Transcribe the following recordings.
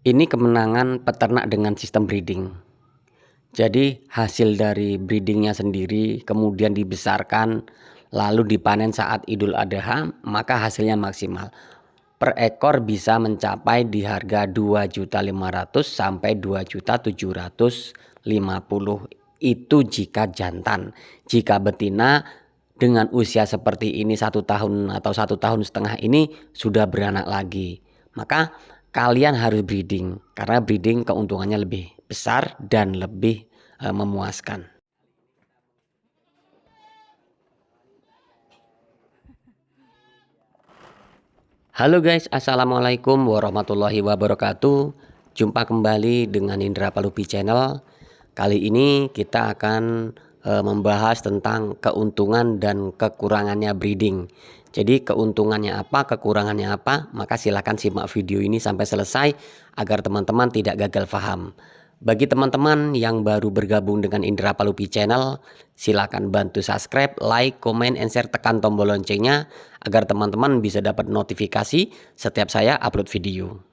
Ini kemenangan peternak dengan sistem breeding. Jadi hasil dari breedingnya sendiri kemudian dibesarkan lalu dipanen saat Idul Adha, maka hasilnya maksimal. Per ekor bisa mencapai di harga 2.500.000 sampai 2.750.000. Itu jika jantan. Jika betina dengan usia seperti ini 1 tahun atau 1,5 tahun ini sudah beranak lagi, maka kalian harus breeding karena breeding keuntungannya lebih besar dan lebih memuaskan. Halo guys, assalamualaikum warahmatullahi wabarakatuh. Jumpa kembali dengan Indra Palupi Channel. Kali ini kita akan membahas tentang keuntungan dan kekurangannya breeding. Jadi keuntungannya apa, kekurangannya apa, maka silakan simak video ini sampai selesai agar teman-teman tidak gagal paham. Bagi teman-teman yang baru bergabung dengan Indra Palupi Channel, silakan bantu subscribe, like, comment, and share, tekan tombol loncengnya agar teman-teman bisa dapat notifikasi setiap saya upload video.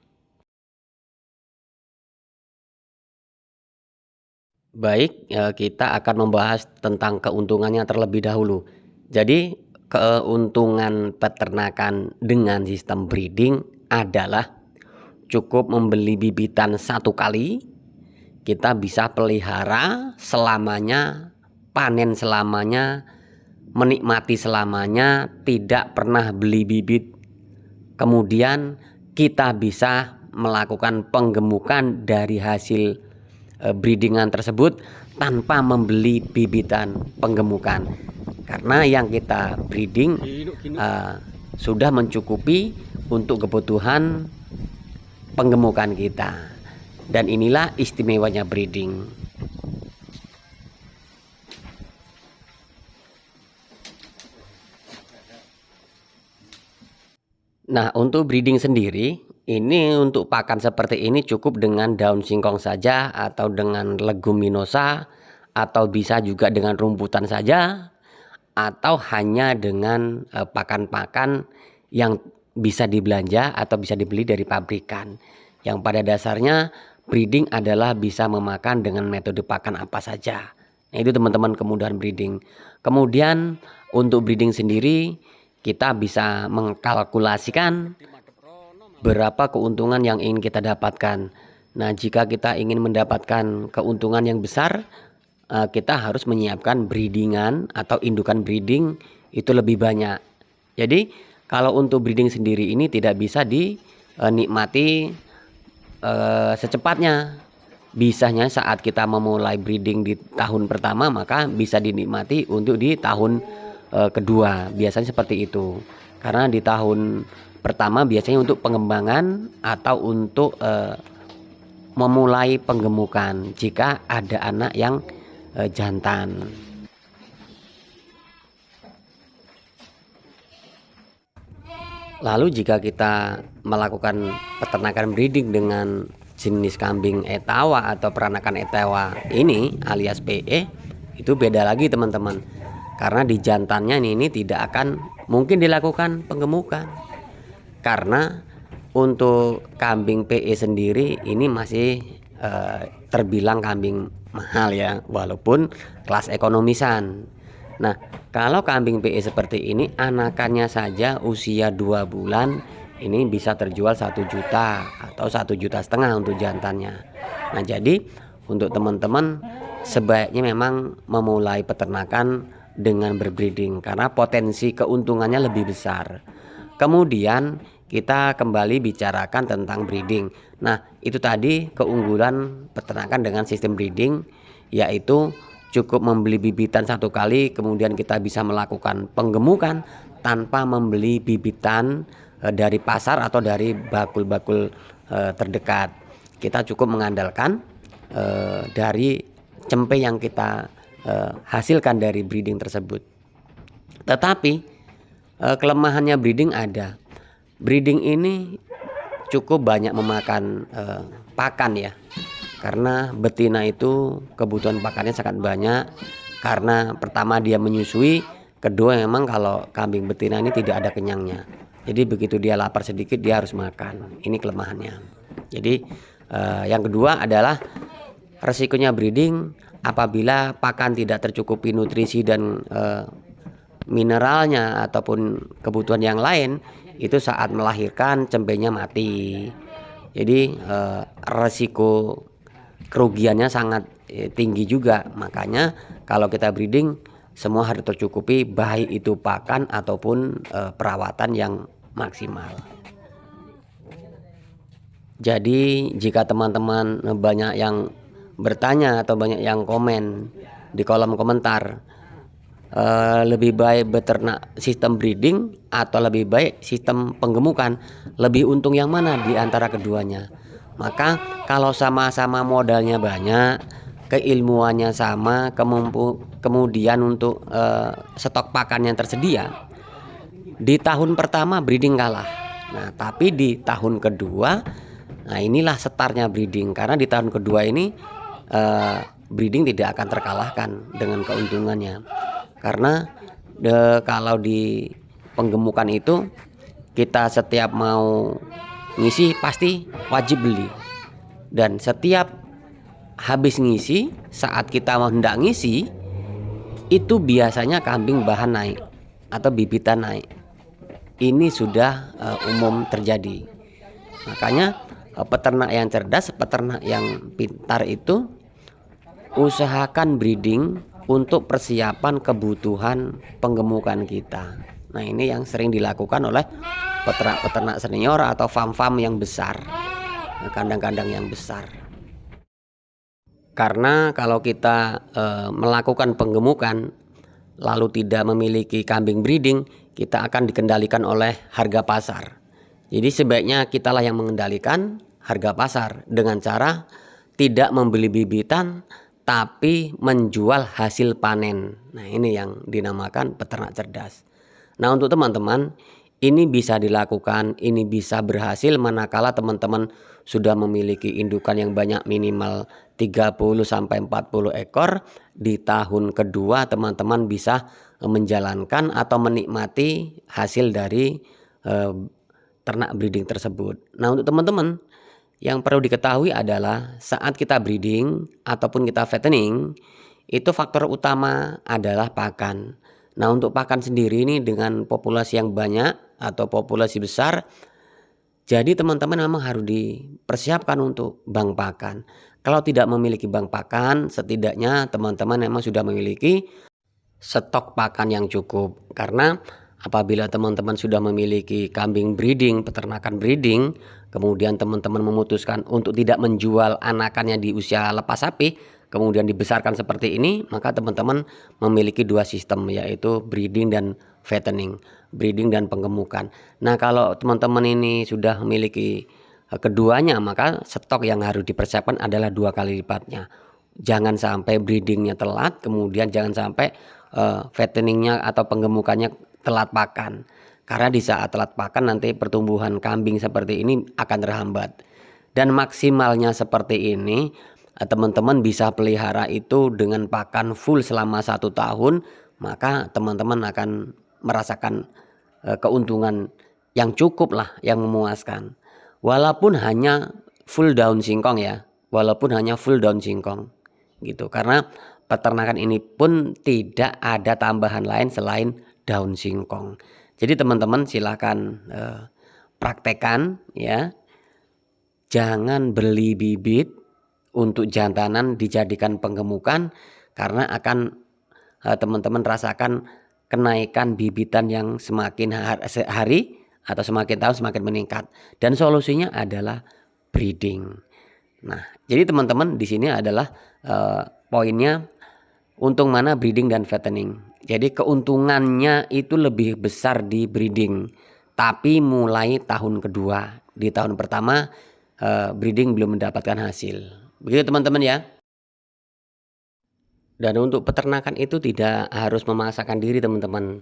Baik, kita akan membahas tentang keuntungannya terlebih dahulu. Jadi keuntungan peternakan dengan sistem breeding adalah cukup membeli bibitan 1 kali, kita bisa pelihara selamanya, panen selamanya, menikmati selamanya, tidak pernah beli bibit. Kemudian kita bisa melakukan penggemukan dari hasil breedingan tersebut tanpa membeli bibitan penggemukan, karena yang kita breeding sudah mencukupi untuk kebutuhan penggemukan kita. Dan inilah istimewanya breeding. Nah, untuk breeding sendiri, ini untuk pakan seperti ini cukup dengan daun singkong saja atau dengan leguminosa, atau bisa juga dengan rumputan saja, atau hanya dengan pakan-pakan yang bisa dibelanja atau bisa dibeli dari pabrikan. Yang pada dasarnya breeding adalah bisa memakan dengan metode pakan apa saja. Nah, itu teman-teman kemudahan breeding. Kemudian untuk breeding sendiri kita bisa mengkalkulasikan berapa keuntungan yang ingin kita dapatkan. Nah, jika kita ingin mendapatkan keuntungan yang besar, kita harus menyiapkan breedingan atau indukan breeding itu lebih banyak. Jadi kalau untuk breeding sendiri ini tidak bisa dinikmati secepatnya. Bisanya saat kita memulai breeding di tahun pertama, maka bisa dinikmati untuk di tahun kedua. Biasanya seperti itu. Karena di tahun pertama biasanya untuk pengembangan atau untuk memulai penggemukan jika ada anak yang jantan. Lalu jika kita melakukan peternakan breeding dengan jenis kambing etawa atau peranakan etawa ini alias PE, itu beda lagi teman-teman. Karena di jantannya ini tidak akan mungkin dilakukan penggemukan. Karena untuk kambing PE sendiri ini masih terbilang kambing mahal ya, walaupun kelas ekonomisan. Nah, kalau kambing PE seperti ini anakannya saja usia 2 bulan ini bisa terjual 1 juta atau 1,5 juta untuk jantannya. Nah, jadi untuk teman-teman sebaiknya memang memulai peternakan dengan berbreeding karena potensi keuntungannya lebih besar. Kemudian kita kembali bicarakan tentang breeding. Nah, itu tadi keunggulan peternakan dengan sistem breeding, yaitu cukup membeli bibitan 1 kali, kemudian kita bisa melakukan penggemukan tanpa membeli bibitan dari pasar atau dari bakul-bakul terdekat. Kita cukup mengandalkan dari cempe yang kita hasilkan dari breeding tersebut. Tetapi kelemahannya breeding ada. Breeding ini cukup banyak memakan pakan ya. Karena betina itu kebutuhan pakannya sangat banyak. Karena pertama dia menyusui, kedua memang kalau kambing betina ini tidak ada kenyangnya. Jadi begitu dia lapar sedikit dia harus makan. Ini kelemahannya. Jadi Yang kedua adalah resikonya breeding apabila pakan tidak tercukupi nutrisi dan mineralnya ataupun kebutuhan yang lain, itu saat melahirkan cembenya mati. Jadi resiko kerugiannya sangat tinggi juga. Makanya kalau kita breeding semua harus tercukupi, baik itu pakan ataupun perawatan yang maksimal. Jadi jika teman-teman banyak yang bertanya atau banyak yang komen di kolom komentar, lebih baik beternak sistem breeding atau lebih baik sistem penggemukan, lebih untung yang mana di antara keduanya? Maka kalau sama-sama modalnya banyak, keilmuannya sama, kemudian untuk stok pakan yang tersedia, di tahun pertama breeding kalah. Nah, tapi di tahun kedua, nah inilah setarnya breeding, karena di tahun kedua ini breeding tidak akan terkalahkan dengan keuntungannya. Karena kalau di penggemukan itu kita setiap mau ngisi pasti wajib beli, dan setiap habis ngisi, saat kita mau hendak ngisi itu biasanya kambing bahan naik atau bibitan naik. Ini sudah umum terjadi. Makanya peternak yang cerdas, peternak yang pintar itu usahakan breeding untuk persiapan kebutuhan penggemukan kita. Nah, ini yang sering dilakukan oleh peternak-peternak senior atau farm-farm yang besar, kandang-kandang yang besar. Karena kalau kita melakukan penggemukan lalu tidak memiliki kambing breeding, kita akan dikendalikan oleh harga pasar. Jadi sebaiknya kitalah yang mengendalikan harga pasar dengan cara tidak membeli bibitan tapi menjual hasil panen. Nah, ini yang dinamakan peternak cerdas. Nah, untuk teman-teman, ini bisa dilakukan, ini bisa berhasil manakala teman-teman sudah memiliki indukan yang banyak, minimal 30 sampai 40 ekor. Di tahun kedua teman-teman bisa menjalankan atau menikmati hasil dari ternak breeding tersebut. Nah, untuk teman-teman, yang perlu diketahui adalah saat kita breeding ataupun kita fattening, itu faktor utama adalah pakan. Nah, untuk pakan sendiri ini dengan populasi yang banyak atau populasi besar, jadi teman-teman memang harus dipersiapkan untuk bank pakan. Kalau tidak memiliki bank pakan, setidaknya teman-teman memang sudah memiliki stok pakan yang cukup. Karena apabila teman-teman sudah memiliki kambing breeding, peternakan breeding, kemudian teman-teman memutuskan untuk tidak menjual anakannya di usia lepas sapi, kemudian dibesarkan seperti ini, maka teman-teman memiliki dua sistem, yaitu breeding dan fattening, breeding dan penggemukan. Nah, kalau teman-teman ini sudah memiliki keduanya, maka stok yang harus dipersiapkan adalah 2 kali lipatnya. Jangan sampai breedingnya telat, kemudian jangan sampai fatteningnya atau penggemukannya telat pakan. Karena di saat telat pakan nanti pertumbuhan kambing seperti ini akan terhambat. Dan maksimalnya seperti ini, teman-teman bisa pelihara itu dengan pakan full selama 1 tahun, maka teman-teman akan merasakan keuntungan yang cukup lah, yang memuaskan. Walaupun hanya full daun singkong ya, walaupun hanya full daun singkong gitu. Karena peternakan ini pun tidak ada tambahan lain selain daun singkong. Jadi teman-teman silakan praktekkan ya. Jangan beli bibit untuk jantanan dijadikan penggemukan, karena akan teman-teman rasakan kenaikan bibitan yang semakin hari atau semakin tahun semakin meningkat. Dan solusinya adalah breeding. Nah, jadi teman-teman di sini adalah poinnya, untung mana breeding dan fattening. Jadi keuntungannya itu lebih besar di breeding, tapi mulai tahun kedua. Di tahun pertama breeding belum mendapatkan hasil. Begitu teman-teman ya. Dan untuk peternakan itu tidak harus memaksakan diri teman-teman.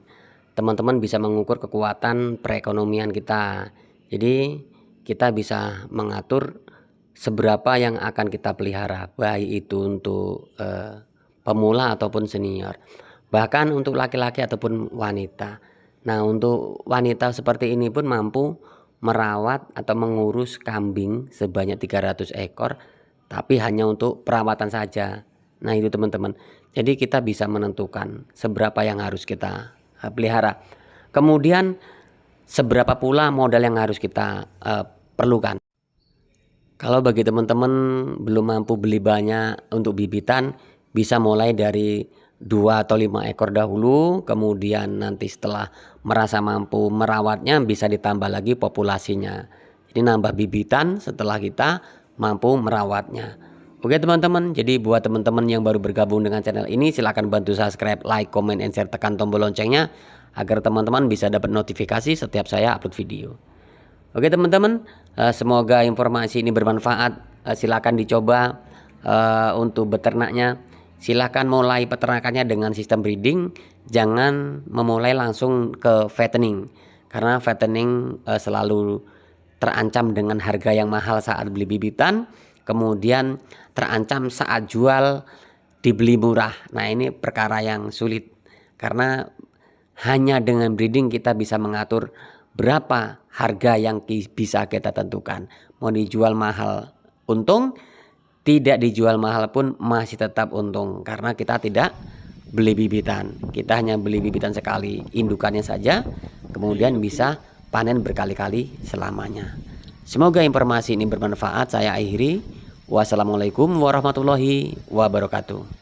Teman-teman bisa mengukur kekuatan perekonomian kita. Jadi kita bisa mengatur seberapa yang akan kita pelihara, baik itu untuk pemula ataupun senior, bahkan untuk laki-laki ataupun wanita. Nah, untuk wanita seperti ini pun mampu merawat atau mengurus kambing sebanyak 300 ekor tapi hanya untuk perawatan saja. Nah itu teman-teman, jadi kita bisa menentukan seberapa yang harus kita pelihara, kemudian seberapa pula modal yang harus kita perlukan. Kalau bagi teman-teman belum mampu beli banyak untuk bibitan, bisa mulai dari 2 atau 5 ekor dahulu, kemudian nanti setelah merasa mampu merawatnya bisa ditambah lagi populasinya. Jadi nambah bibitan setelah kita mampu merawatnya. Oke teman-teman, jadi buat teman-teman yang baru bergabung dengan channel ini, silahkan bantu subscribe, like, comment, and share, tekan tombol loncengnya agar teman-teman bisa dapat notifikasi setiap saya upload video. Oke teman-teman, semoga informasi ini bermanfaat. Silahkan dicoba untuk beternaknya. Silahkan mulai peternakannya dengan sistem breeding. Jangan memulai langsung ke fattening, karena fattening selalu terancam dengan harga yang mahal saat beli bibitan, kemudian terancam saat jual dibeli murah. Nah ini perkara yang sulit, karena hanya dengan breeding kita bisa mengatur berapa harga yang bisa kita tentukan. Mau dijual mahal untung, tidak dijual mahal pun masih tetap untung, karena kita tidak beli bibitan. Kita hanya beli bibitan sekali, indukannya saja, kemudian bisa panen berkali-kali selamanya. Semoga informasi ini bermanfaat. Saya akhiri. Wassalamualaikum warahmatullahi wabarakatuh.